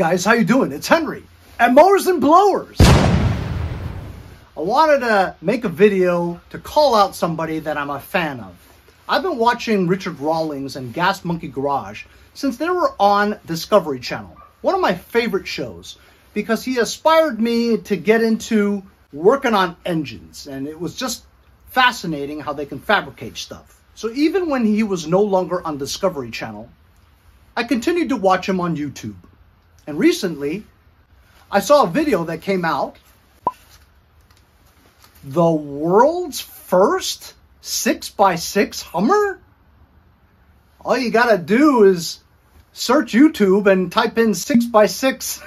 guys, how you doing? It's Henry at Mowers and Blowers. I wanted to make a video to call out somebody that I'm a fan of. I've been watching Richard Rawlings and Gas Monkey Garage since they were on Discovery Channel. One of my favorite shows because he inspired me to get into working on engines, and it was just fascinating how they can fabricate stuff. So even when he was no longer on Discovery Channel, I continued to watch him on YouTube. And recently, I saw a video that came out. The world's first 6x6 Hummer? All you gotta do is search YouTube and type in 6x6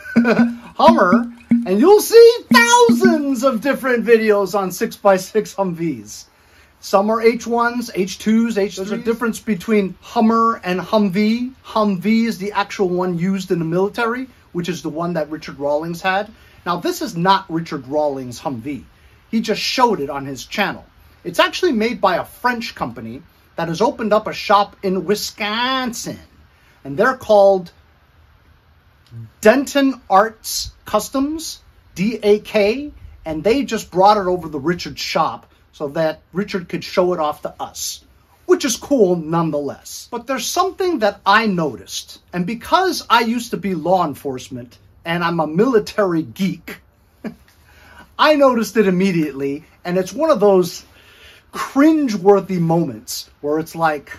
Hummer, and you'll see thousands of different videos on 6x6 Humvees. Some are H1s, H2s, H3s. There's a difference between Hummer and Humvee. Humvee is the actual one used in the military, which is the one that Richard Rawlings had. Now, this is not Richard Rawlings' Humvee. He just showed it on his channel. It's actually made by a French company that has opened up a shop in Wisconsin. And they're called Denton Arts Customs, DAK. And they just brought it over to Richard's shop so that Richard could show it off to us, which is cool nonetheless. But there's something that I noticed, and because I used to be law enforcement and I'm a military geek, I noticed it immediately, and it's one of those cringe-worthy moments where it's like,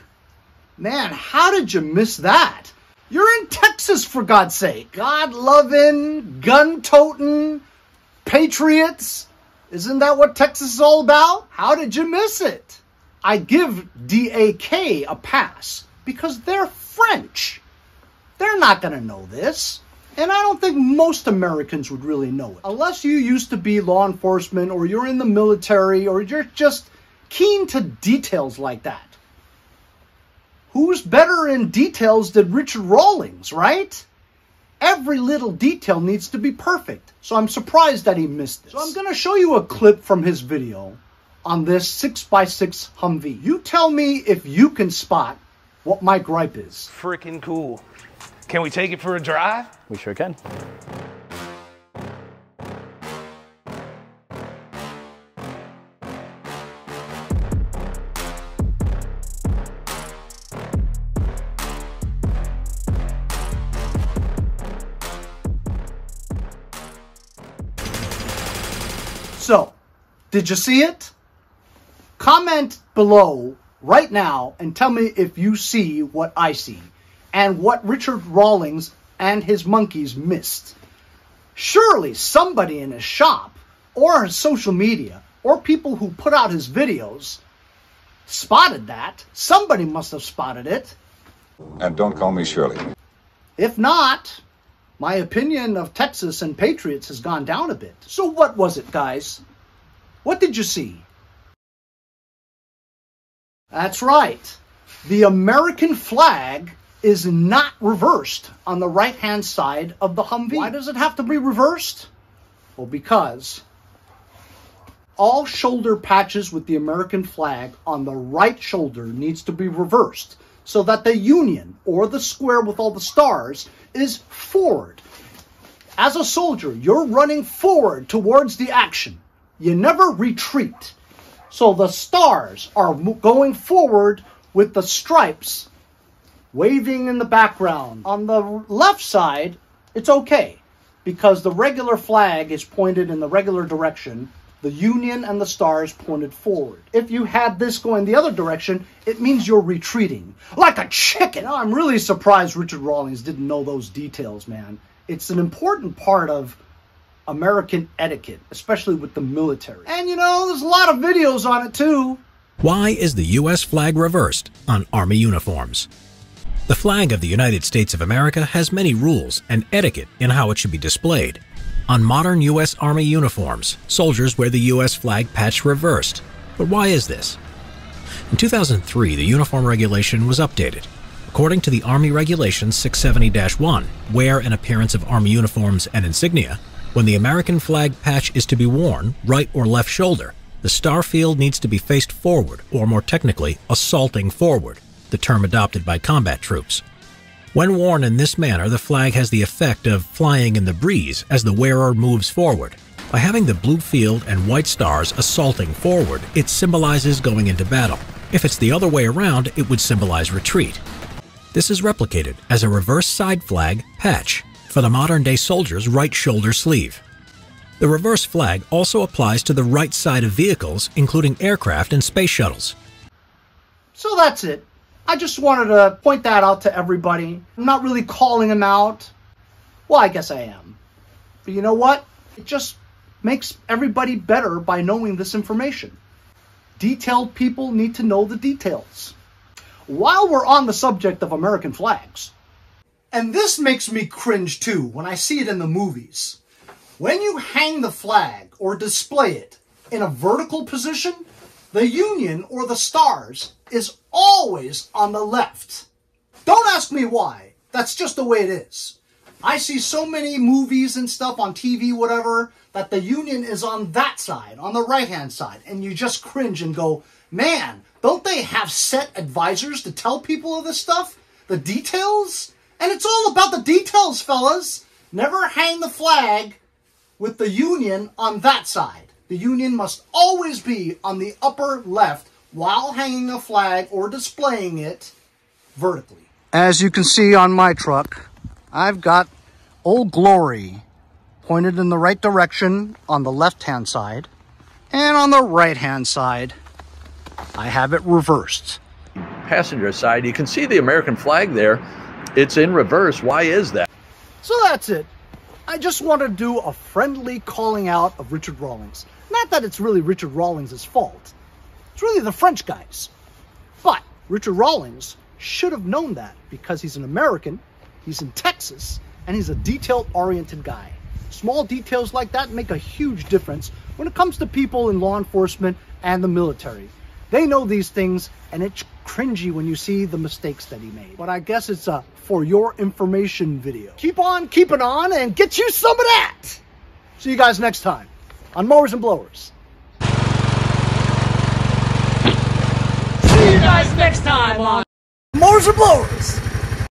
man, how did you miss that? You're in Texas, for God's sake. God-loving, gun-toting, patriots. Isn't that what Texas is all about? How did you miss it? I give DAK a pass because they're French. They're not going to know this. And I don't think most Americans would really know it. Unless you used to be law enforcement or you're in the military or you're just keen to details like that. Who's better in details than Richard Rawlings, right? Every little detail needs to be perfect. So I'm surprised that he missed this. So I'm going to show you a clip from his video on this 6x6 Humvee. You tell me if you can spot what my gripe is. Freaking cool. Can we take it for a drive? We sure can. So, did you see it? Comment below right now and tell me if you see what I see and what Richard Rawlings and his monkeys missed. Surely somebody in his shop or his social media or people who put out his videos spotted that. Somebody must have spotted it. And don't call me Shirley. If not, my opinion of Texas and patriots has gone down a bit. So what was it, guys? What did you see? That's right. The American flag is not reversed on the right-hand side of the Humvee. Why does it have to be reversed? Well, because all shoulder patches with the American flag on the right shoulder needs to be reversed so that the union, or the square with all the stars, is forward. As a soldier, you're running forward towards the action. You never retreat. So the stars are going forward with the stripes waving in the background. On the left side, it's okay because the regular flag is pointed in the regular direction. The union and the stars pointed forward. If you had this going the other direction, it means you're retreating. Like a chicken! Now, I'm really surprised Richard Rawlings didn't know those details, man. It's an important part of American etiquette, especially with the military. And you know, there's a lot of videos on it too. Why is the U.S. flag reversed on Army uniforms? The flag of the United States of America has many rules and etiquette in how it should be displayed. On modern U.S. Army uniforms, soldiers wear the U.S. flag patch reversed. But why is this? In 2003, the uniform regulation was updated. According to the Army Regulations 670-1, wear and appearance of Army uniforms and insignia, when the American flag patch is to be worn, right or left shoulder, the star field needs to be faced forward, or more technically, assaulting forward, the term adopted by combat troops. When worn in this manner, the flag has the effect of flying in the breeze as the wearer moves forward. By having the blue field and white stars assaulting forward, it symbolizes going into battle. If it's the other way around, it would symbolize retreat. This is replicated as a reverse side flag patch for the modern-day soldier's right shoulder sleeve. The reverse flag also applies to the right side of vehicles, including aircraft and space shuttles. So that's it. I just wanted to point that out to everybody. I'm not really calling him out. Well, I guess I am. But you know what? It just makes everybody better by knowing this information. Detailed people need to know the details. While we're on the subject of American flags, and this makes me cringe too when I see it in the movies. When you hang the flag or display it in a vertical position, the Union or the stars is always on the left. Don't ask me why. That's just the way it is. I see so many movies and stuff on TV, whatever, that the Union is on that side, on the right-hand side, and you just cringe and go, man, don't they have set advisors to tell people of this stuff? The details? And it's all about the details, fellas. Never hang the flag with the Union on that side. The Union must always be on the upper left while hanging a flag or displaying it vertically. As you can see on my truck, I've got Old Glory pointed in the right direction on the left-hand side, and on the right-hand side, I have it reversed. Passenger side, you can see the American flag there. It's in reverse. Why is that? So that's it. I just wanted to do a friendly calling out of Richard Rawlings. Not that it's really Richard Rawlings' fault. It's really the French guys. But Richard Rawlings should have known that because he's an American, he's in Texas, and he's a detail-oriented guy. Small details like that make a huge difference when it comes to people in law enforcement and the military. They know these things, and it's cringy when you see the mistakes that he made. But I guess it's a for your information video. Keep on keeping on and get you some of that. See you guys next time on Mowers and Blowers. See you guys next time on Mowers and Blowers.